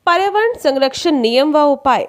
पर्यावरण संरक्षण नियम व उपाय।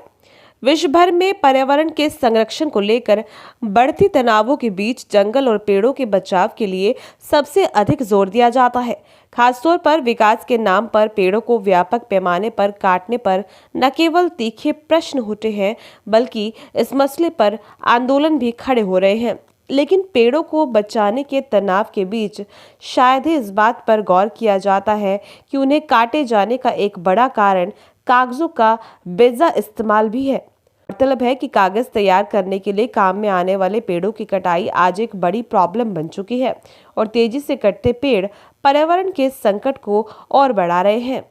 विश्व भर में पर्यावरण के संरक्षण को लेकर बढ़ती तनावों के बीच जंगल और पेड़ों के बचाव के लिए सबसे अधिक जोर दिया जाता है। खासतौर पर विकास के नाम पर पेड़ों को व्यापक पैमाने पर काटने पर न केवल तीखे प्रश्न उठे हैं, बल्कि इस मसले पर आंदोलन भी खड़े हो रहे हैं। लेकिन पेड़ों को बचाने के तनाव के बीच शायद ही इस बात पर गौर किया जाता है कि उन्हें काटे जाने का एक बड़ा कारण कागजों का बेजा इस्तेमाल भी है। मतलब है कि कागज तैयार करने के लिए काम में आने वाले पेड़ों की कटाई आज एक बड़ी प्रॉब्लम बन चुकी है और तेजी से कटते पेड़ पर्यावरण के संकट को और बढ़ा रहे हैं।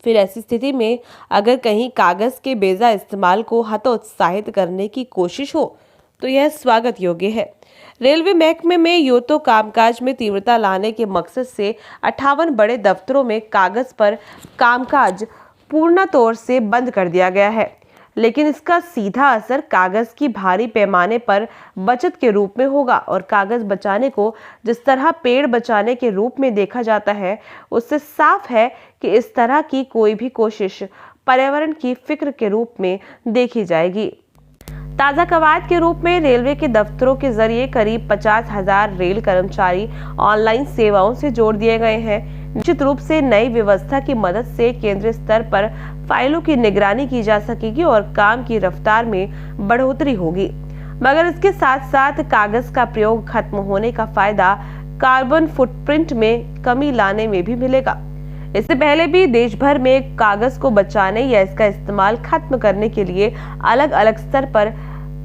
फिर ऐसी स्थिति में अगर कहीं कागज के बेजा इस्तेमाल को हतोत्साहित करने की कोशिश हो तो यह स्वागत योग्य है। रेलवे महकमे में यूं तो कामकाज में तीव्रता लाने के मकसद से 58 बड़े दफ्तरों में कागज पर कामकाज पूर्ण तौर से बंद कर दिया गया है, लेकिन इसका सीधा असर कागज की भारी पैमाने पर बचत के रूप में होगा और कागज बचाने को जिस तरह पेड़ बचाने के रूप में देखा जाता है, उससे साफ है कि इस तरह की कोई भी कोशिश पर्यावरण की फिक्र के रूप में देखी जाएगी। ताज़ा कवायद के रूप में रेलवे के दफ्तरों के जरिए करीब 50,000 रेल कर्मचारी ऑनलाइन सेवाओं से जोड़ दिए गए हैं। निश्चित रूप से नई व्यवस्था की मदद से केंद्रीय स्तर पर फाइलों की निगरानी की जा सकेगी और काम की रफ्तार में बढ़ोतरी होगी, मगर इसके साथ साथ कागज का प्रयोग खत्म होने का फायदा कार्बन फुटप्रिंट में कमी लाने में भी मिलेगा। इससे पहले भी देश भर में कागज को बचाने या इसका इस्तेमाल खत्म करने के लिए अलग अलग स्तर पर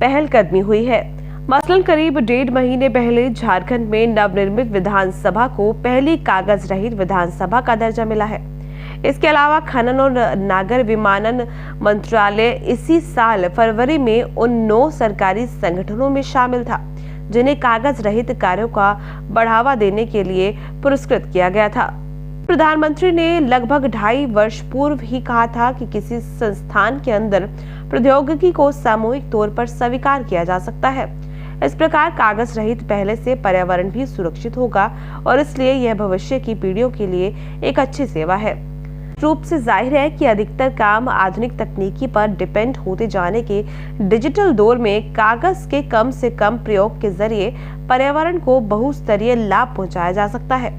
पहलकदमी हुई है। मसलन करीब 1.5 महीने पहले झारखंड में नवनिर्मित विधानसभा को पहली कागज रहित विधानसभा का दर्जा मिला है। इसके अलावा खनन और नागर विमानन मंत्रालय इसी साल फरवरी में उन 9 सरकारी संगठनों में शामिल था जिन्हें कागज रहित कार्यों का बढ़ावा देने के लिए पुरस्कृत किया गया था। प्रधानमंत्री ने लगभग 2.5 वर्ष पूर्व ही कहा था कि किसी संस्थान के अंदर प्रौद्योगिकी को सामूहिक तौर पर स्वीकार किया जा सकता है। इस प्रकार कागज रहित पहले से पर्यावरण भी सुरक्षित होगा और इसलिए यह भविष्य की पीढ़ियों के लिए एक अच्छी सेवा है। रूप से जाहिर है कि अधिकतर काम आधुनिक तकनीकी पर डिपेंड होते जाने के डिजिटल दौर में कागज के कम से कम प्रयोग के जरिए पर्यावरण को बहुस्तरीय लाभ पहुंचाया जा सकता है।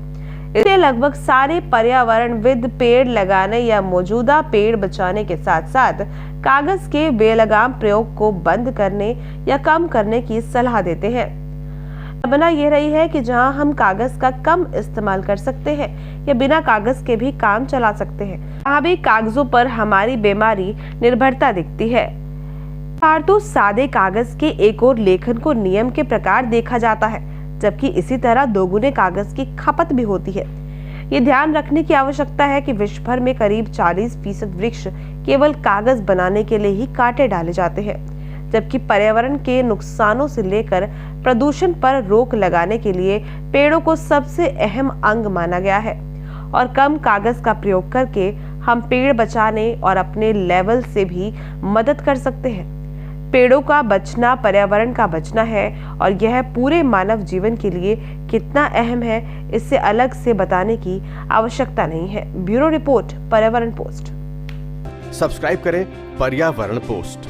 इसलिए लगभग सारे पर्यावरणविद पेड़ लगाने या मौजूदा पेड़ बचाने के साथ साथ कागज के बेलगाम प्रयोग को बंद करने या कम करने की सलाह देते हैं। भावना यह रही है कि जहां हम कागज का कम इस्तेमाल कर सकते हैं या बिना कागज के भी काम चला सकते हैं, वहां भी कागजों पर हमारी बेमारी निर्भरता दिखती है। तो सादे कागज के एक और लेखन को नियम के प्रकार देखा जाता है, जबकि इसी तरह दोगुने कागज की खपत भी होती है। ये ध्यान रखने की आवश्यकता है कि विश्व भर में करीब 40% वृक्ष केवल कागज बनाने के लिए ही काटे डाले जाते हैं, जबकि पर्यावरण के नुकसानों से लेकर प्रदूषण पर रोक लगाने के लिए पेड़ों को सबसे अहम अंग माना गया है। और कम कागज का प्रयोग करके हम पेड़ बचाने और अपने लेवल से भी मदद कर सकते हैं। पेड़ों का बचना पर्यावरण का बचना है और यह पूरे मानव जीवन के लिए कितना अहम है, इससे अलग से बताने की आवश्यकता नहीं है। ब्यूरो रिपोर्ट, पर्यावरण पोस्ट। सब्सक्राइब करें पर्यावरण पोस्ट।